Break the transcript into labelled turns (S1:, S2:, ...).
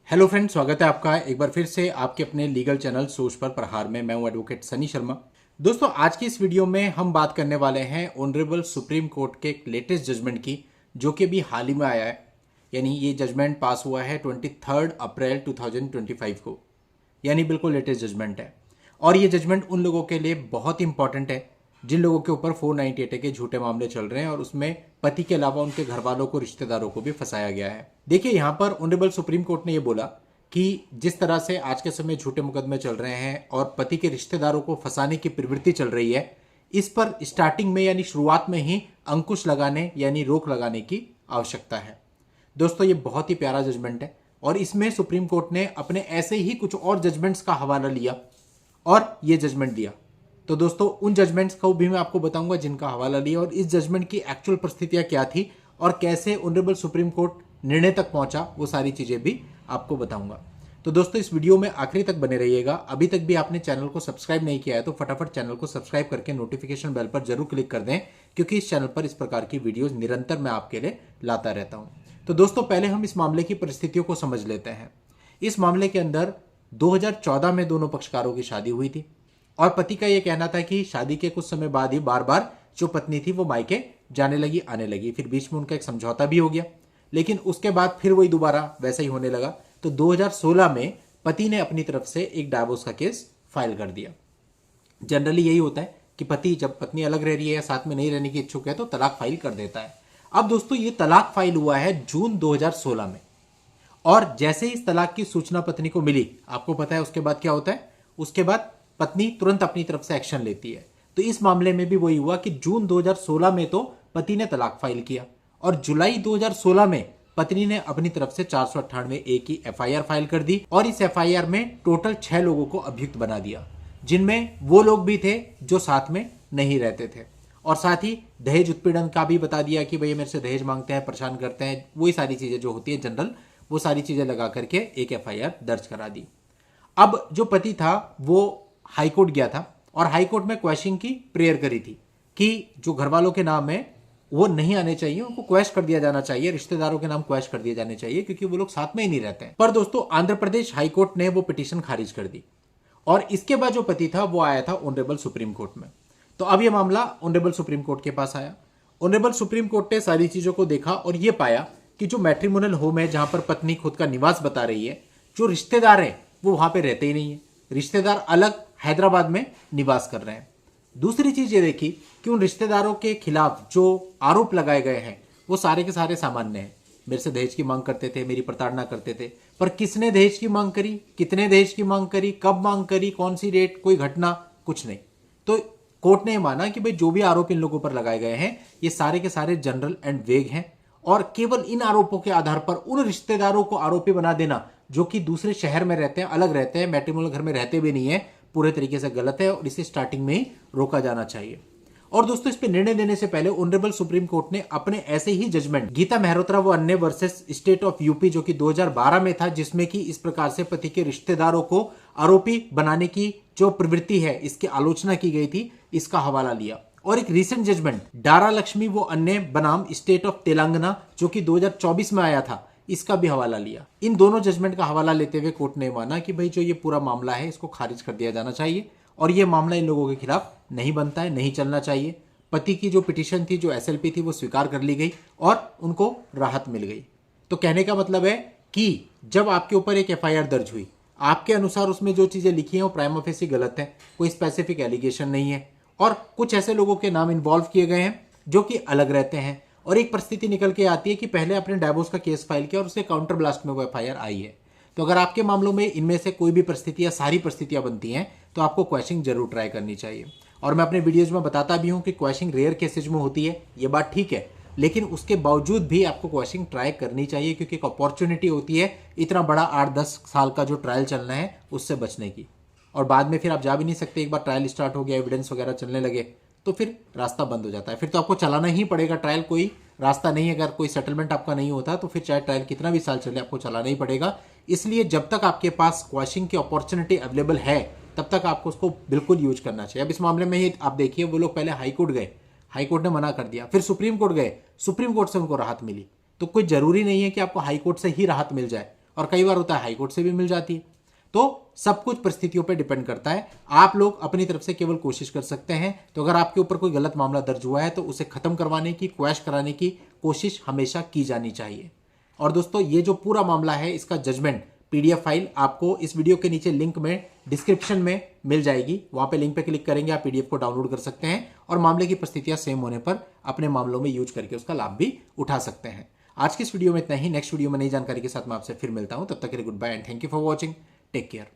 S1: Hello friends, स्वागत है आपका एक बार फिर से आपके अपने लीगल चैनल सोच पर प्रहार में। मैं हूं एडवोकेट सनी शर्मा। दोस्तों, आज की इस वीडियो में हम बात करने वाले हैं ऑनरेबल सुप्रीम कोर्ट के एक लेटेस्ट जजमेंट की, जो कि अभी हाल ही में आया है। यानी ये जजमेंट पास हुआ है 23 अप्रैल 2025 को, यानी बिल्कुल लेटेस्ट जजमेंट है। और ये जजमेंट उन लोगों के लिए बहुत इंपॉर्टेंट है जिन लोगों के ऊपर 498 के झूठे मामले चल रहे हैं और उसमें पति के अलावा उनके घर वालों को, रिश्तेदारों को भी फंसाया गया है। देखिए, यहाँ पर ऑनरेबल सुप्रीम कोर्ट ने ये बोला कि जिस तरह से आज के समय झूठे मुकदमे चल रहे हैं और पति के रिश्तेदारों को फंसाने की प्रवृत्ति चल रही है, इस पर स्टार्टिंग में यानी शुरुआत में ही अंकुश लगाने यानी रोक लगाने की आवश्यकता है। दोस्तों, ये बहुत ही प्यारा जजमेंट है और इसमें सुप्रीम कोर्ट ने अपने ऐसे ही कुछ और जजमेंट्स का हवाला लिया और ये जजमेंट दिया। तो दोस्तों, उन जजमेंट्स को भी मैं आपको बताऊंगा जिनका हवाला लिया और इस जजमेंट की एक्चुअल परिस्थितियां क्या थी और कैसे ऑनरेबल सुप्रीम कोर्ट निर्णय तक पहुंचा, वो सारी चीजें भी आपको बताऊंगा। तो दोस्तों, इस वीडियो में आखिरी तक बने रहिएगा। अभी तक भी आपने चैनल को सब्सक्राइब नहीं किया है तो फटाफट चैनल को सब्सक्राइब करके नोटिफिकेशन बेल पर जरूर क्लिक कर दें, क्योंकि इस चैनल पर इस प्रकार की वीडियोज निरंतर मैं आपके लिए लाता रहता हूं। तो दोस्तों, पहले हम इस मामले की परिस्थितियों को समझ लेते हैं। इस मामले के अंदर 2014 में दोनों पक्षकारों की शादी हुई थी और पति का यह कहना था कि शादी के कुछ समय बाद ही बार बार जो पत्नी थी वो मायके जाने लगी, आने लगी। फिर बीच में उनका एक समझौता भी हो गया, लेकिन उसके बाद फिर वही दोबारा वैसा ही होने लगा। तो 2016 में पति ने अपनी तरफ से एक डाइवोर्स का केस फाइल कर दिया। जनरली यही होता है कि पति जब पत्नी अलग रह रही है या साथ में नहीं रहने की इच्छुक है तो तलाक फाइल कर देता है। अब दोस्तों, ये तलाक फाइल हुआ है जून 2016 में और जैसे ही इस तलाक की सूचना पत्नी को मिली, आपको पता है उसके बाद क्या होता है, उसके बाद पत्नी तुरंत अपनी तरफ से एक्शन लेती है। तो इस मामले में भी वही हुआ कि जून 2016 में तो पति ने तलाक फाइल किया और जुलाई 2016 में पत्नी ने अपनी तरफ से 498 ए की एफआईआर फाइल कर दी और इस एफआईआर में टोटल 6 लोगों को अभियुक्त बना दिया, जिनमें वो लोग भी थे जो साथ में नहीं रहते थे। और साथ ही दहेज उत्पीड़न का भी बता दिया कि भैया मेरे से दहेज मांगते हैं, परेशान करते हैं, वही सारी चीजें जो होती है जनरल, वो सारी चीजें लगा करके एक एफआईआर दर्ज करा दी। अब जो पति था वो हाईकोर्ट गया था और हाईकोर्ट में क्वैशिंग की प्रेयर करी थी कि जो घर वालों के नाम है वो नहीं आने चाहिए, उनको क्वैश कर दिया जाना चाहिए, रिश्तेदारों के नाम क्वैश कर दिए जाने चाहिए, क्योंकि वो लोग साथ में ही नहीं रहते हैं। पर दोस्तों, आंध्र प्रदेश हाईकोर्ट ने वो पिटीशन खारिज कर दी और इसके बाद जो पति था वो आया था ऑनरेबल सुप्रीम कोर्ट में। तो अब ये मामला ऑनरेबल सुप्रीम कोर्ट के पास आया। ऑनरेबल सुप्रीम कोर्ट ने सारी चीजों को देखा और ये पाया कि जो मैट्रिमोनियल होम है जहां पर पत्नी खुद का निवास बता रही है, जो रिश्तेदार है वो वहां पे रहते ही नहीं है। रिश्तेदार अलग हैदराबाद में निवास कर रहे हैं। दूसरी चीज ये देखी कि उन रिश्तेदारों के खिलाफ जो आरोप लगाए गए हैं वो सारे के सारे सामान्य हैं। मेरे से दहेज की मांग करते थे, मेरी प्रताड़ना करते थे, पर किसने दहेज की मांग करी, कितने दहेज की मांग करी, कब मांग करी, कौन सी डेट, कोई घटना, कुछ नहीं। तो कोर्ट ने माना कि भाई जो भी आरोप इन लोगों पर लगाए गए हैं ये सारे के सारे जनरल एंड वेग हैं और केवल इन आरोपों के आधार पर उन रिश्तेदारों को आरोपी बना देना जो कि दूसरे शहर में रहते हैं, अलग रहते हैं, मैट्रिमोनियल घर में रहते भी नहीं है, पूरे तरीके से गलत है और इसे स्टार्टिंग में ही रोका जाना चाहिए। और दोस्तों, इस पे निर्णय देने से पहले ऑनरेबल सुप्रीम कोर्ट ने अपने ऐसे ही जजमेंट गीता मेहरोत्रा व अन्य वर्सेस स्टेट ऑफ यूपी, जो कि 2012 में था, जिसमें कि इस प्रकार से पति के रिश्तेदारों को आरोपी बनाने की जो प्रवृत्ति है इसकी आलोचना की गई थी, इसका हवाला लिया। और एक रीसेंट जजमेंट डारा लक्ष्मी वो अन्य बनाम स्टेट ऑफ तेलंगाना, जो कि 2024 में आया था, इसका भी हवाला लिया। इन दोनों जजमेंट का हवाला लेते हुए कोर्ट ने माना कि भाई जो ये पूरा मामला है इसको खारिज कर दिया जाना चाहिए और ये मामला इन लोगों के खिलाफ नहीं बनता है, नहीं चलना चाहिए। पति की जो पिटीशन थी, जो एसएलपी थी, वो स्वीकार कर ली गई और उनको राहत मिल गई। तो कहने का मतलब है कि जब आपके ऊपर एक एफआईआर दर्ज हुई, आपके अनुसार उसमें जो चीजें लिखी हैं वो प्राइमा फेसी गलत है, कोई स्पेसिफिक एलिगेशन नहीं है और कुछ ऐसे लोगों के नाम इन्वॉल्व किए गए हैं जो कि अलग रहते हैं और एक परिस्थिति निकल के आती है कि पहले आपने डाइवोर्स का केस फाइल किया और उसके काउंटर ब्लास्ट में वो एफआईआर आई है। तो अगर आपके मामलों में इनमें से कोई भी परिस्थिति या सारी परिस्थितियां बनती हैं तो आपको क्वैशिंग जरूर ट्राई करनी चाहिए। और मैं अपने वीडियोज में बताता भी हूं कि क्वैशिंग रेयर केसेज में होती है, ये बात ठीक है, लेकिन उसके बावजूद भी आपको क्वैशिंग ट्राई करनी चाहिए, क्योंकि एक अपॉर्चुनिटी होती है इतना बड़ा 8-10 साल का जो ट्रायल चलना है उससे बचने की। और बाद में फिर आप जा भी नहीं सकते, एक बार ट्रायल स्टार्ट हो गया, एविडेंस वगैरह चलने लगे तो फिर रास्ता बंद हो जाता है, फिर तो आपको चलाना ही पड़ेगा ट्रायल, कोई रास्ता नहीं है। अगर कोई सेटलमेंट आपका नहीं होता तो फिर चाहे ट्रायल कितना भी साल चले आपको चलाना ही पड़ेगा। इसलिए जब तक आपके पास क्वैशिंग की अपॉर्चुनिटी अवेलेबल है तब तक आपको उसको बिल्कुल यूज करना चाहिए। अब इस मामले में ही आप देखिए, वो लोग पहले हाईकोर्ट गए, हाईकोर्ट ने मना कर दिया, फिर सुप्रीम कोर्ट गए, सुप्रीम कोर्ट से उनको राहत मिली। तो कोई जरूरी नहीं है कि आपको हाईकोर्ट से ही राहत मिल जाए, और कई बार होता है हाई कोर्ट से भी मिल जाती है। तो सब कुछ परिस्थितियों पर डिपेंड करता है। आप लोग अपनी तरफ से केवल कोशिश कर सकते हैं। तो अगर आपके ऊपर कोई गलत मामला दर्ज हुआ है तो उसे खत्म करवाने की, क्वैश कराने की कोशिश हमेशा की जानी चाहिए। और दोस्तों, ये जो पूरा मामला है इसका जजमेंट पीडीएफ फाइल आपको इस वीडियो के नीचे लिंक में डिस्क्रिप्शन में मिल जाएगी। वहां पे लिंक पे क्लिक करेंगे, आप पीडीएफ को डाउनलोड कर सकते हैं और मामले की परिस्थितियां सेम होने पर अपने मामलों में यूज करके उसका लाभ भी उठा सकते हैं। आज की इस वीडियो में इतना ही। नेक्स्ट वीडियो में नई जानकारी के साथ मैं आपसे फिर मिलता हूं। तब तक के लिए goodbye and thank you for watching. Take care.